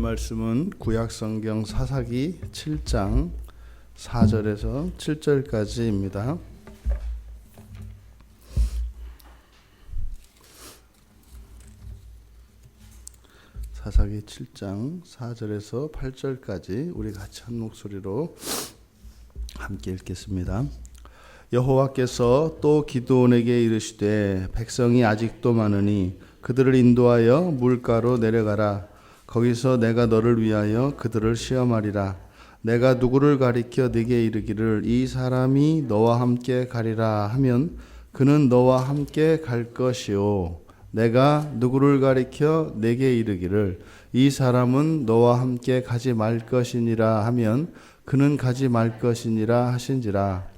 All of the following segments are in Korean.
말씀은 구약성경 사사기 7장 4절에서 7절까지입니다. 사사기 7장 4절에서 8절까지 우리 같이 한 목소리로 함께 읽겠습니다. 여호와께서 또 기드온에게 이르시되 백성이 아직도 많으니 그들을 인도하여 물가로 내려가라. 거기서 내가 너를 위하여 그들을 시험하리라. 내가 누구를 가리켜 네게 이르기를 이 사람이 너와 함께 가리라 하면 그는 너와 함께 갈 것이요 내가 누구를 가리켜 네게 이르기를 이 사람은 너와 함께 가지 말 것이니라 하면 그는 가지 말 것이니라 하신지라.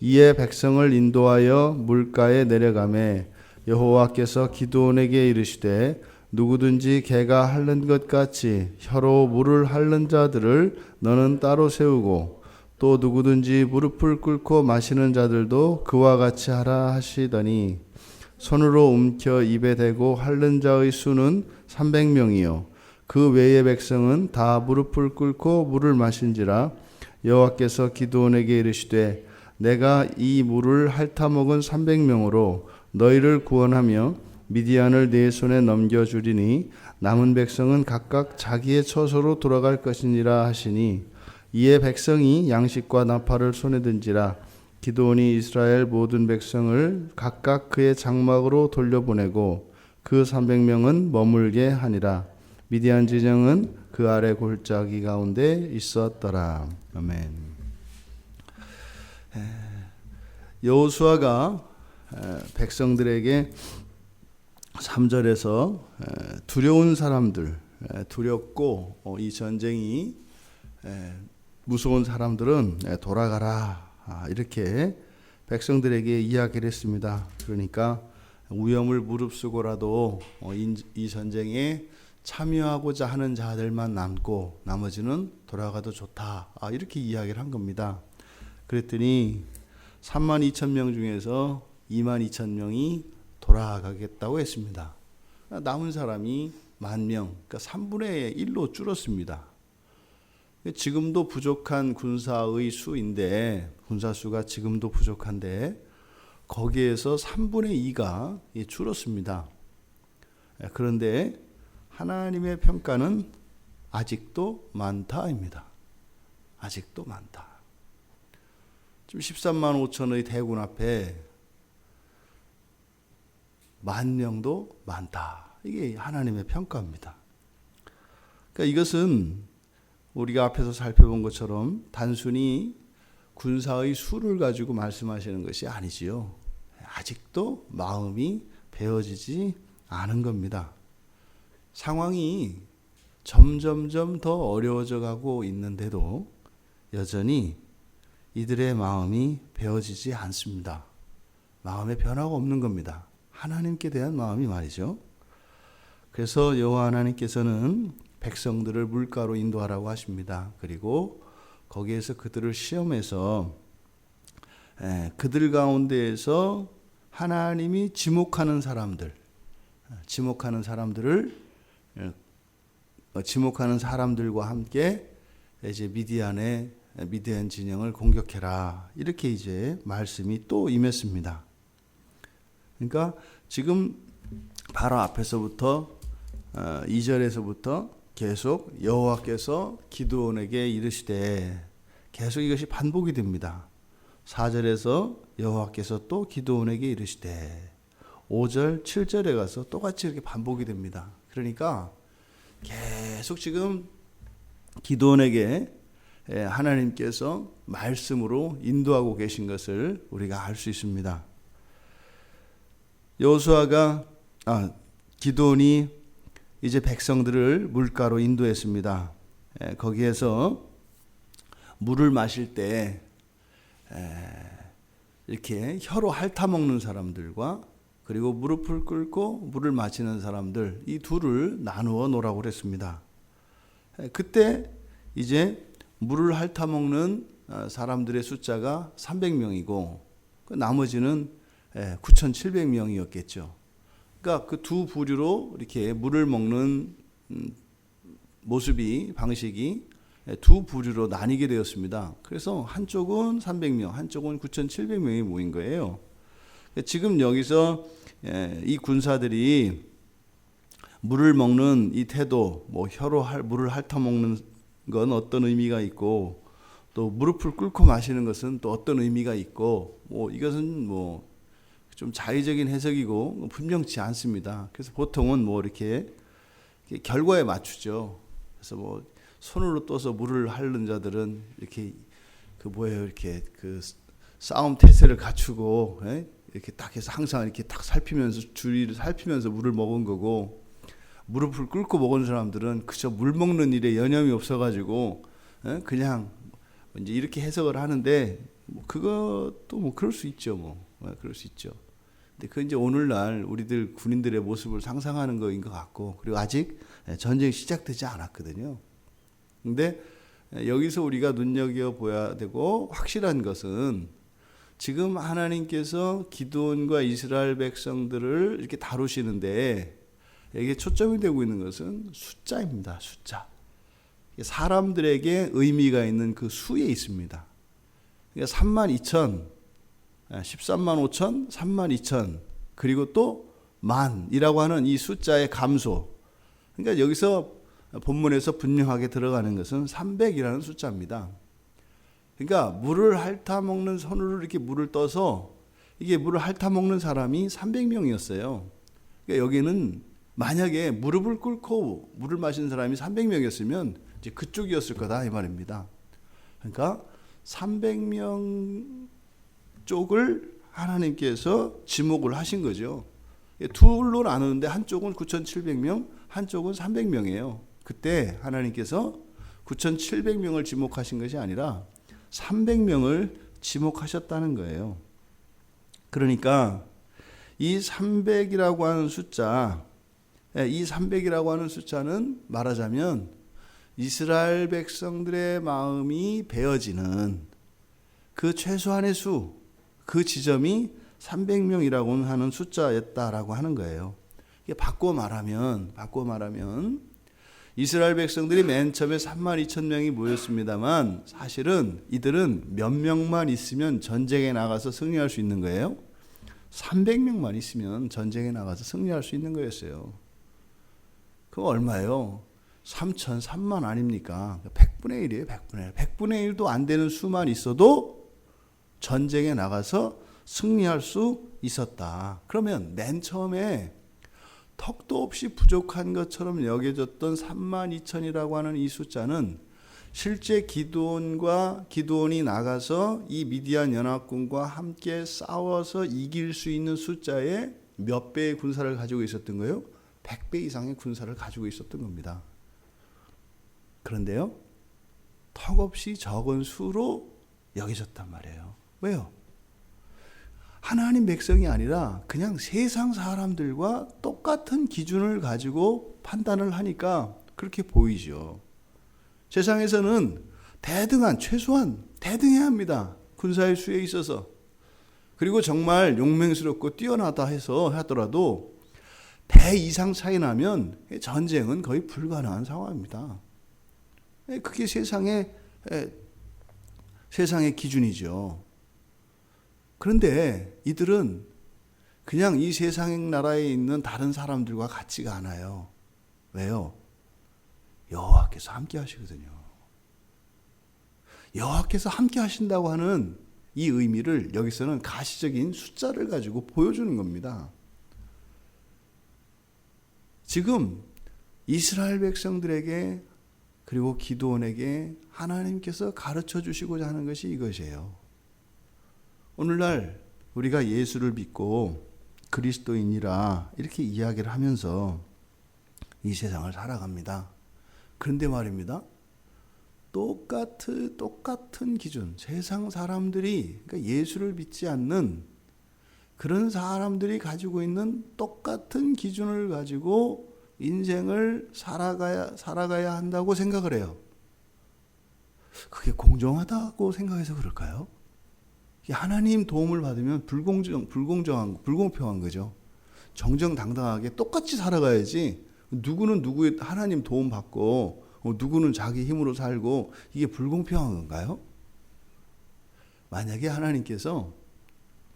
이에 백성을 인도하여 물가에 내려가매 여호와께서 기드온에게 이르시되 누구든지 개가 핥는 것 같이 혀로 물을 핥는 자들을 너는 따로 세우고 또 누구든지 무릎을 꿇고 마시는 자들도 그와 같이 하라 하시더니 손으로 움켜 입에 대고 핥는 자의 수는 300명이요 그 외의 백성은 다 무릎을 꿇고 물을 마신지라. 여호와께서 기드온에게 이르시되 내가 이 물을 핥아 먹은 300명으로 너희를 구원하며 미디안을 네 손에 넘겨주리니 남은 백성은 각각 자기의 처소로 돌아갈 것이니라 하시니 이에 백성이 양식과 나팔을 손에 든지라. 기드온이 이스라엘 모든 백성을 각각 그의 장막으로 돌려보내고 그 300명은 머물게 하니라. 미디안 진영은 그 아래 골짜기 가운데 있었더라. 아멘. 여호수아가 백성들에게 3절에서 두려운 사람들, 두렵고 이 전쟁이 무서운 사람들은 돌아가라 이렇게 백성들에게 이야기를 했습니다. 그러니까 위험을 무릅쓰고라도 이 전쟁에 참여하고자 하는 자들만 남고 나머지는 돌아가도 좋다 이렇게 이야기를 한 겁니다. 그랬더니 32,000명 중에서 22,000명이 돌아가겠다고 했습니다. 남은 사람이 10,000명, 그러니까 3분의 1로 줄었습니다. 지금도 부족한 군사의 수인데, 군사 수가 지금도 부족한데 거기에서 3분의 2가 줄었습니다. 그런데 하나님의 평가는 아직도 많다입니다. 아직도 많다. 지금 13만 5천의 대군 앞에 10,000명도 많다. 이게 하나님의 평가입니다. 그러니까 이것은 우리가 앞에서 살펴본 것처럼 단순히 군사의 수를 가지고 말씀하시는 것이 아니지요. 아직도 마음이 베어지지 않은 겁니다. 상황이 점점점 더 어려워져 가고 있는데도 여전히 이들의 마음이 베어지지 않습니다. 마음에 변화가 없는 겁니다. 하나님께 대한 마음이 말이죠. 그래서 여호와 하나님께서는 백성들을 물가로 인도하라고 하십니다. 그리고 거기에서 그들을 시험해서 그들 가운데에서 하나님이 지목하는 사람들과 함께 이제 미디안 진영을 공격해라. 이렇게 이제 말씀이 또 임했습니다. 그러니까 지금 바로 앞에서부터 2절에서부터 계속 여호와께서 기드온에게 이르시되 계속 이것이 반복이 됩니다. 4절에서 여호와께서 또 기드온에게 이르시되 5절, 7절에 가서 똑같이 이렇게 반복이 됩니다. 그러니까 계속 지금 기드온에게 하나님께서 말씀으로 인도하고 계신 것을 우리가 알 수 있습니다. 기드온이 이제 백성들을 물가로 인도했습니다. 거기에서 물을 마실 때 이렇게 혀로 핥아먹는 사람들과 그리고 무릎을 꿇고 물을 마시는 사람들 이 둘을 나누어 놓으라고 그랬습니다. 그때 이제 물을 핥아먹는 사람들의 숫자가 300명이고 나머지는 9,700명이었겠죠. 그러니까 그 두 부류로 이렇게 물을 먹는 모습이 방식이 두 부류로 나뉘게 되었습니다. 그래서 한쪽은 300명, 한쪽은 9,700명이 모인 거예요. 지금 여기서 이 군사들이 물을 먹는 이 태도, 뭐 혀로 물을 핥아 먹는 건 어떤 의미가 있고, 또 무릎을 꿇고 마시는 것은 또 어떤 의미가 있고, 뭐 이것은 뭐 좀 자의적인 해석이고 분명치 않습니다. 그래서 보통은 뭐 이렇게 결과에 맞추죠. 그래서 뭐 손으로 떠서 물을 핥는 자들은 이렇게 이렇게 싸움 태세를 갖추고 이렇게 딱 해서 항상 이렇게 딱 살피면서 주위를 살피면서 물을 먹은 거고, 무릎을 꿇고 먹은 사람들은 그저 물 먹는 일에 여념이 없어가지고 그냥 이제 이렇게 해석을 하는데, 뭐 그것도 뭐 그럴 수 있죠. 그럴 수 있죠. 근데 그 이제 오늘날 우리들 군인들의 모습을 상상하는 거인 것 같고, 그리고 아직 전쟁이 시작되지 않았거든요. 근데 여기서 우리가 눈여겨봐야 되고 확실한 것은, 지금 하나님께서 기드온과 이스라엘 백성들을 이렇게 다루시는데 여기에 초점이 되고 있는 것은 숫자입니다. 숫자. 사람들에게 의미가 있는 그 수에 있습니다. 그러니까 32,000, 13만 5천, 3만 2천, 그리고 또 만이라고 하는 이 숫자의 감소. 그러니까 여기서 본문에서 분명하게 들어가는 것은 300이라는 숫자입니다. 그러니까 물을 핥아 먹는 손으로 이렇게 물을 떠서 이게 물을 핥아 먹는 사람이 300명이었어요. 그러니까 여기는 만약에 무릎을 꿇고 물을 마시는 사람이 300명이었으면 이제 그쪽이었을 거다 이 말입니다. 그러니까 300명 쪽을 하나님께서 지목을 하신 거죠. 둘로 나누는데 한쪽은 9,700명, 한쪽은 300명이에요. 그때 하나님께서 9,700명을 지목하신 것이 아니라 300명을 지목하셨다는 거예요. 그러니까 이 300이라고 하는 숫자, 이 300이라고 하는 숫자는 말하자면 이스라엘 백성들의 마음이 베어지는 그 최소한의 수, 그 지점이 300명이라고 하는 숫자였다라고 하는 거예요. 이게 바꿔 말하면 이스라엘 백성들이 맨 처음에 32,000명이 모였습니다만, 사실은 이들은 몇 명만 있으면 전쟁에 나가서 승리할 수 있는 거예요. 300명만 있으면 전쟁에 나가서 승리할 수 있는 거였어요. 그거 얼마예요? 3천, 3만 아닙니까? 100분의 1이에요. 100분의 1. 100분의 1도 안 되는 수만 있어도 전쟁에 나가서 승리할 수 있었다. 그러면 맨 처음에 턱도 없이 부족한 것처럼 여겨졌던 32,000이라고 하는 이 숫자는 실제 기드온이 나가서 이 미디안 연합군과 함께 싸워서 이길 수 있는 숫자의 몇 배의 군사를 가지고 있었던 거예요? 100배 이상의 군사를 가지고 있었던 겁니다. 그런데요, 턱없이 적은 수로 여겨졌단 말이에요. 왜요? 하나님 백성이 아니라 그냥 세상 사람들과 똑같은 기준을 가지고 판단을 하니까 그렇게 보이죠. 세상에서는 최소한 대등해야 합니다. 군사의 수에 있어서. 그리고 정말 용맹스럽고 뛰어나다 해서 하더라도 대 이상 차이 나면 전쟁은 거의 불가능한 상황입니다. 그게 세상의 기준이죠. 그런데 이들은 그냥 이 세상 나라에 있는 다른 사람들과 같지가 않아요. 왜요? 여호와께서 함께 하시거든요. 여호와께서 함께 하신다고 하는 이 의미를 여기서는 가시적인 숫자를 가지고 보여주는 겁니다. 지금 이스라엘 백성들에게 그리고 기드온에게 하나님께서 가르쳐 주시고자 하는 것이 이것이에요. 오늘날 우리가 예수를 믿고 그리스도인이라 이렇게 이야기를 하면서 이 세상을 살아갑니다. 그런데 말입니다, 똑같은 기준, 세상 사람들이, 그러니까 예수를 믿지 않는 그런 사람들이 가지고 있는 똑같은 기준을 가지고 인생을 살아가야 한다고 생각을 해요. 그게 공정하다고 생각해서 그럴까요? 하나님 도움을 받으면 불공평한 거죠. 정정당당하게 똑같이 살아가야지, 누구는 누구의 하나님 도움 받고 누구는 자기 힘으로 살고 이게 불공평한 건가요? 만약에 하나님께서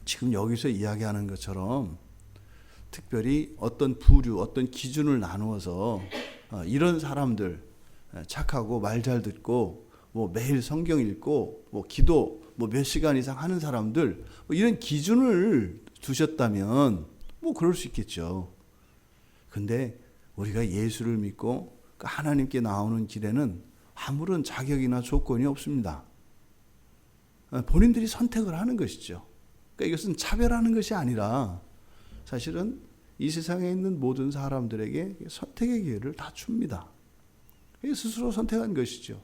지금 여기서 이야기하는 것처럼 특별히 어떤 부류, 어떤 기준을 나누어서 이런 사람들 착하고 말 잘 듣고 매일 성경 읽고 기도 몇 시간 이상 하는 사람들 이런 기준을 두셨다면 그럴 수 있겠죠. 근데 우리가 예수를 믿고 하나님께 나오는 길에는 아무런 자격이나 조건이 없습니다. 본인들이 선택을 하는 것이죠. 그러니까 이것은 차별하는 것이 아니라 사실은 이 세상에 있는 모든 사람들에게 선택의 기회를 다 줍니다. 스스로 선택한 것이죠.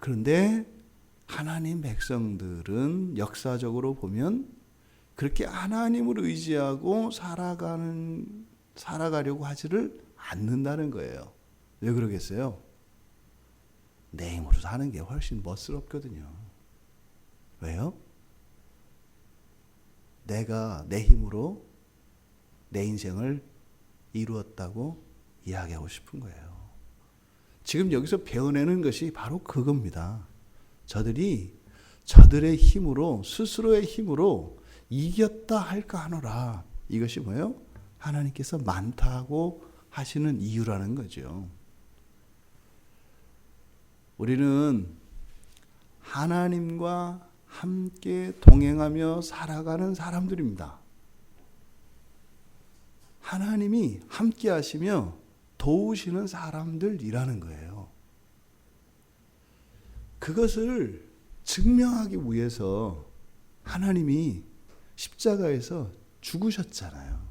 그런데 하나님 백성들은 역사적으로 보면 그렇게 하나님을 의지하고 살아가려고 하지를 않는다는 거예요. 왜 그러겠어요? 내 힘으로 사는 게 훨씬 멋스럽거든요. 왜요? 내가 내 힘으로 내 인생을 이루었다고 이야기하고 싶은 거예요. 지금 여기서 배워내는 것이 바로 그겁니다. 저들의 힘으로, 스스로의 힘으로 이겼다 할까 하노라. 이것이 뭐예요? 하나님께서 많다고 하시는 이유라는 거죠. 우리는 하나님과 함께 동행하며 살아가는 사람들입니다. 하나님이 함께 하시며 도우시는 사람들이라는 거예요. 그것을 증명하기 위해서 하나님이 십자가에서 죽으셨잖아요.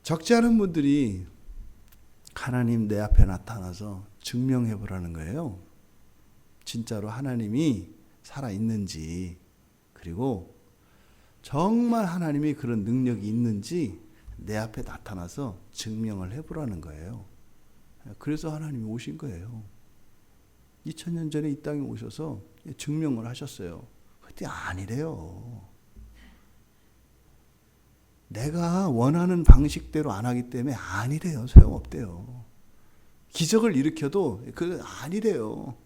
적지 않은 분들이 하나님 내 앞에 나타나서 증명해 보라는 거예요. 진짜로 하나님이 살아있는지, 그리고 정말 하나님이 그런 능력이 있는지 내 앞에 나타나서 증명을 해보라는 거예요. 그래서 하나님이 오신 거예요. 2000년 전에 이 땅에 오셔서 증명을 하셨어요. 그때 아니래요. 내가 원하는 방식대로 안 하기 때문에 아니래요. 소용없대요. 기적을 일으켜도 그 아니래요.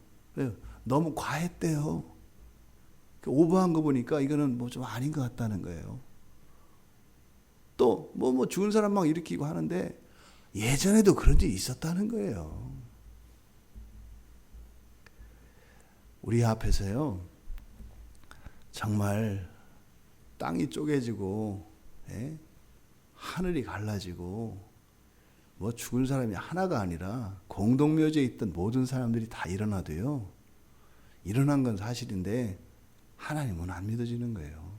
너무 과했대요. 오버한 거 보니까 이거는 좀 아닌 것 같다는 거예요. 또 죽은 사람 막 일으키고 하는데 예전에도 그런 일이 있었다는 거예요. 우리 앞에서요, 정말 땅이 쪼개지고 하늘이 갈라지고 죽은 사람이 하나가 아니라 공동묘지에 있던 모든 사람들이 다 일어나도요, 일어난 건 사실인데 하나님은 안 믿어지는 거예요.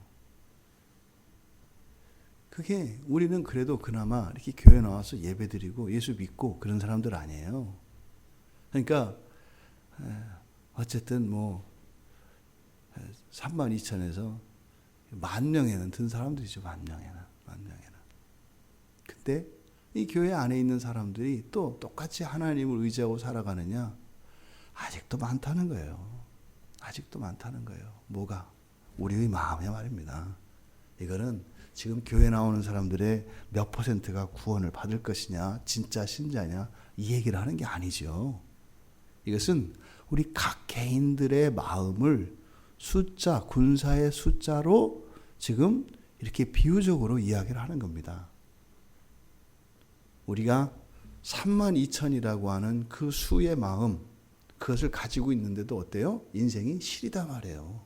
그게 우리는 그래도 그나마 이렇게 교회 나와서 예배드리고 예수 믿고 그런 사람들 아니에요. 그러니까 어쨌든 32,000에서 10,000명에는 든 사람들이죠. 10,000명에는. 근데 이 교회 안에 있는 사람들이 또 똑같이 하나님을 의지하고 살아가느냐? 아직도 많다는 거예요. 아직도 많다는 거예요. 뭐가? 우리의 마음에 말입니다. 이거는 지금 교회 나오는 사람들의 몇 %가 구원을 받을 것이냐, 진짜 신자냐, 이 얘기를 하는 게 아니죠. 이것은 우리 각 개인들의 마음을 군사의 숫자로 지금 이렇게 비유적으로 이야기를 하는 겁니다. 우리가 32,000이라고 하는 그 수의 마음, 그것을 가지고 있는데도 어때요? 인생이 시리다 말이에요.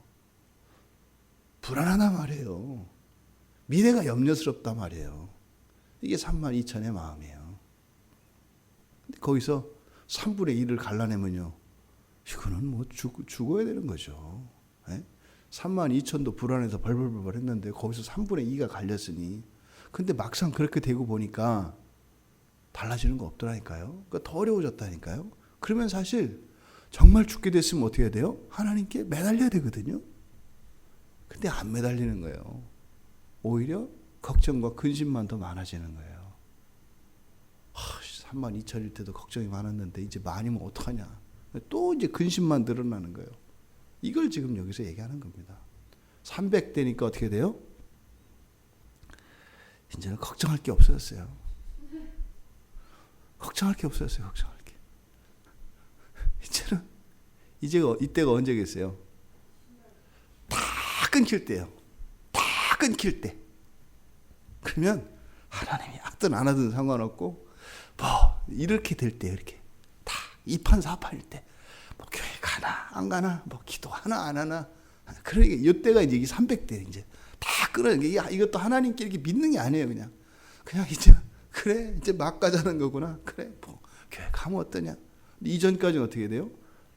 불안하다 말이에요. 미래가 염려스럽다 말이에요. 이게 32,000의 마음이에요. 근데 거기서 3분의 1을 갈라내면요, 이거는 죽어야 되는 거죠. 32,000도 불안해서 벌벌벌 했는데 거기서 3분의 2가 갈렸으니, 근데 막상 그렇게 되고 보니까 달라지는 거 없더라니까요. 그러니까 더 어려워졌다니까요. 그러면 사실 정말 죽게 됐으면 어떻게 해야 돼요? 하나님께 매달려야 되거든요. 근데 안 매달리는 거예요. 오히려 걱정과 근심만 더 많아지는 거예요. 32,000일 때도 걱정이 많았는데 이제 많이면 어떡하냐. 또 이제 근심만 늘어나는 거예요. 이걸 지금 여기서 얘기하는 겁니다. 300대니까 어떻게 돼요? 이제는 걱정할 게 없어졌어요. 걱정할 게 없었어요. 걱정할 게. 이때가 언제겠어요? 다 끊길 때요. 다 끊길 때. 그러면 하나님이 하든 안 하든 상관없고 이렇게 될 때, 이렇게 다 이판사판일 때, 교회 가나 안 가나, 기도하나 안 하나, 그러니까 이때가 이제 300대 이제 다 끊어요. 이것도 하나님께 이렇게 믿는 게 아니에요. 그냥 이제 그래 이제 막 가자는 거구나. 그래 교회 가면 어떠냐. 이전까지는 어떻게 돼요?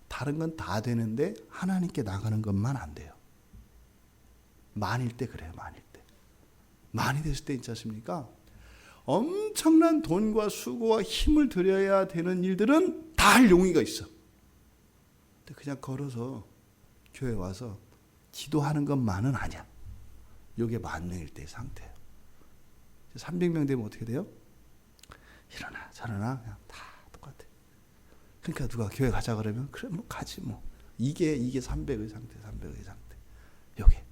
다른 건 다 되는데 하나님께 나가는 것만 안 돼요. 만일 때 그래요. 만일 때. 많이 됐을 때 있지 않습니까? 엄청난 돈과 수고와 힘을 들여야 되는 일들은 다 할 용의가 있어. 근데 그냥 걸어서 교회 와서 기도하는 것만은 아니야. 이게 만명일 때의 상태예요. 300명 되면 어떻게 돼요? 일어나 저러나 그냥 다 똑같아. 그러니까 누가 교회 가자 그러면 그래 가지 뭐. 이게 300의 상태, 300의 상태. 요게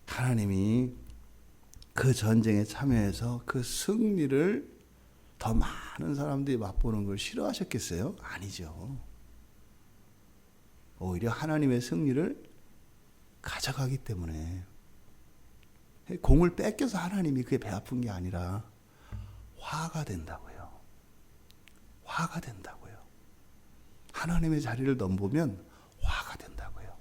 하나님이 그 전쟁에 참여해서 그 승리를 더 많은 사람들이 맛보는 걸 싫어하셨겠어요? 아니죠. 오히려 하나님의 승리를 가져가기 때문에 공을 뺏겨서 하나님이 그게 배 아픈 게 아니라 화가 된다고요. 화가 된다고요. 하나님의 자리를 넘보면 화가 된다고요.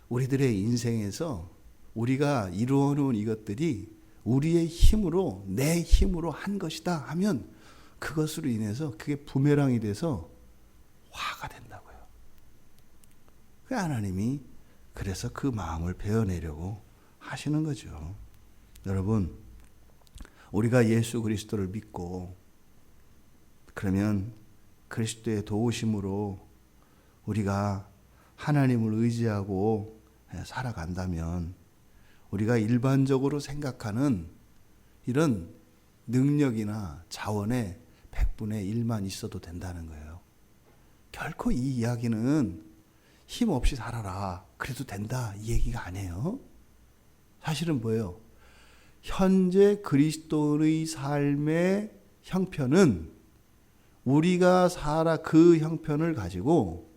우리들의 인생에서 우리가 이루어놓은 이것들이 우리의 힘으로, 내 힘으로 한 것이다 하면 그것으로 인해서 그게 부메랑이 돼서 화가 된다고요. 하나님이 그래서 그 마음을 베어내려고 하시는 거죠. 여러분, 우리가 예수 그리스도를 믿고 그러면 그리스도의 도우심으로 우리가 하나님을 의지하고 살아간다면 우리가 일반적으로 생각하는 이런 능력이나 자원의 100분의 1만 있어도 된다는 거예요. 결코 이 이야기는 힘 없이 살아라 그래도 된다 이 얘기가 아니에요. 사실은 뭐예요? 현재 그리스도의 삶의 형편은 우리가 그 형편을 가지고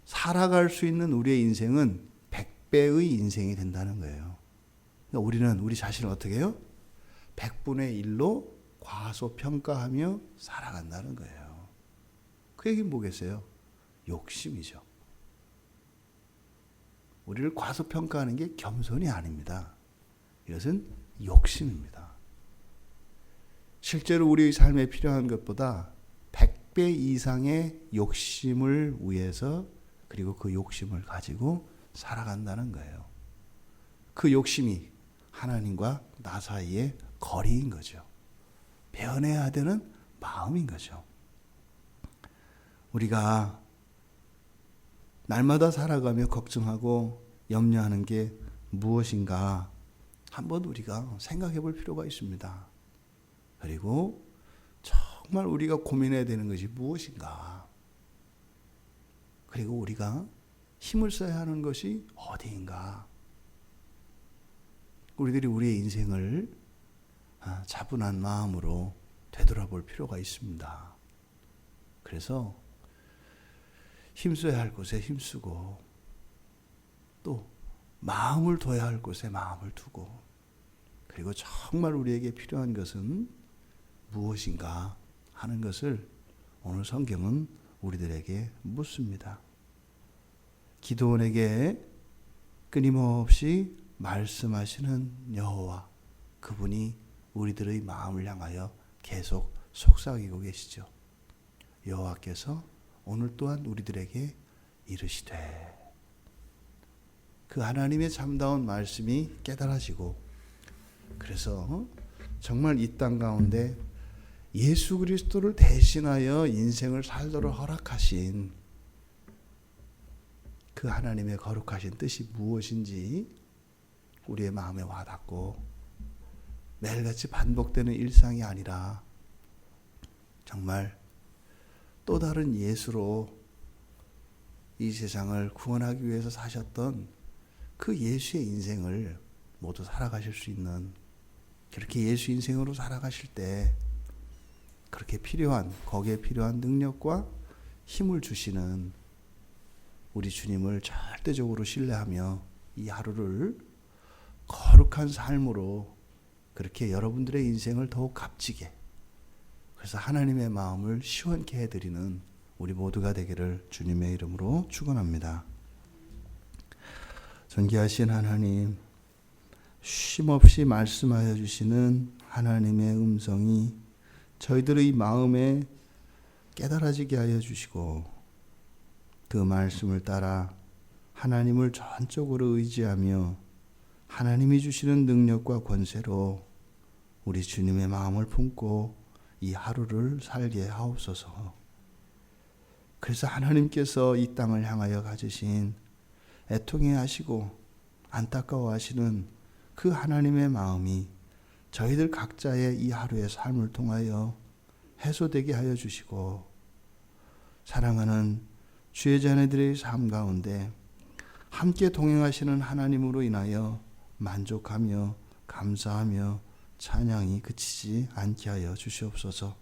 살아갈 수 있는 우리의 인생은 100배의 인생이 된다는 거예요. 그러니까 우리는 우리 자신을 어떻게 해요? 100분의 1로 과소평가하며 살아간다는 거예요. 그 얘기는 뭐겠어요? 욕심이죠. 우리를 과소평가하는 게 겸손이 아닙니다. 이것은 욕심입니다. 실제로 우리의 삶에 필요한 것보다 100배 이상의 욕심을 위해서 그리고 그 욕심을 가지고 살아간다는 거예요. 그 욕심이 하나님과 나 사이의 거리인 거죠. 변해야 되는 마음인 거죠. 우리가 날마다 살아가며 걱정하고 염려하는 게 무엇인가 한번 우리가 생각해 볼 필요가 있습니다. 그리고 정말 우리가 고민해야 되는 것이 무엇인가. 그리고 우리가 힘을 써야 하는 것이 어디인가. 우리들이 우리의 인생을 차분한 마음으로 되돌아볼 필요가 있습니다. 그래서 힘써야 할 곳에 힘쓰고 또 마음을 둬야 할 곳에 마음을 두고 그리고 정말 우리에게 필요한 것은 무엇인가 하는 것을 오늘 성경은 우리들에게 묻습니다. 기드온에게 끊임없이 말씀하시는 여호와, 그분이 우리들의 마음을 향하여 계속 속삭이고 계시죠. 여호와께서 오늘 또한 우리들에게 이르시되, 그 하나님의 참다운 말씀이 깨달아지고 그래서 정말 이 땅 가운데 예수 그리스도를 대신하여 인생을 살도록 허락하신 그 하나님의 거룩하신 뜻이 무엇인지 우리의 마음에 와닿고 매일같이 반복되는 일상이 아니라 정말 또 다른 예수로 이 세상을 구원하기 위해서 사셨던 그 예수의 인생을 모두 살아가실 수 있는, 그렇게 예수 인생으로 살아가실 때 그렇게 필요한, 거기에 필요한 능력과 힘을 주시는 우리 주님을 절대적으로 신뢰하며 이 하루를 거룩한 삶으로 그렇게 여러분들의 인생을 더욱 값지게, 그래서 하나님의 마음을 시원케 해드리는 우리 모두가 되기를 주님의 이름으로 축원합니다. 존귀하신 하나님, 쉼없이 말씀하여 주시는 하나님의 음성이 저희들의 마음에 깨달아지게 하여 주시고, 그 말씀을 따라 하나님을 전적으로 의지하며 하나님이 주시는 능력과 권세로 우리 주님의 마음을 품고 이 하루를 살게 하옵소서. 그래서 하나님께서 이 땅을 향하여 가지신 애통해 하시고 안타까워하시는 그 하나님의 마음이 저희들 각자의 이 하루의 삶을 통하여 해소되게 하여 주시고, 사랑하는 주의 자녀들의 삶 가운데 함께 동행하시는 하나님으로 인하여 만족하며 감사하며 찬양이 그치지 않게 하여 주시옵소서.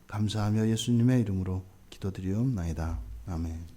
감사하며 예수님의 이름으로 기도드리옵나이다. 아멘.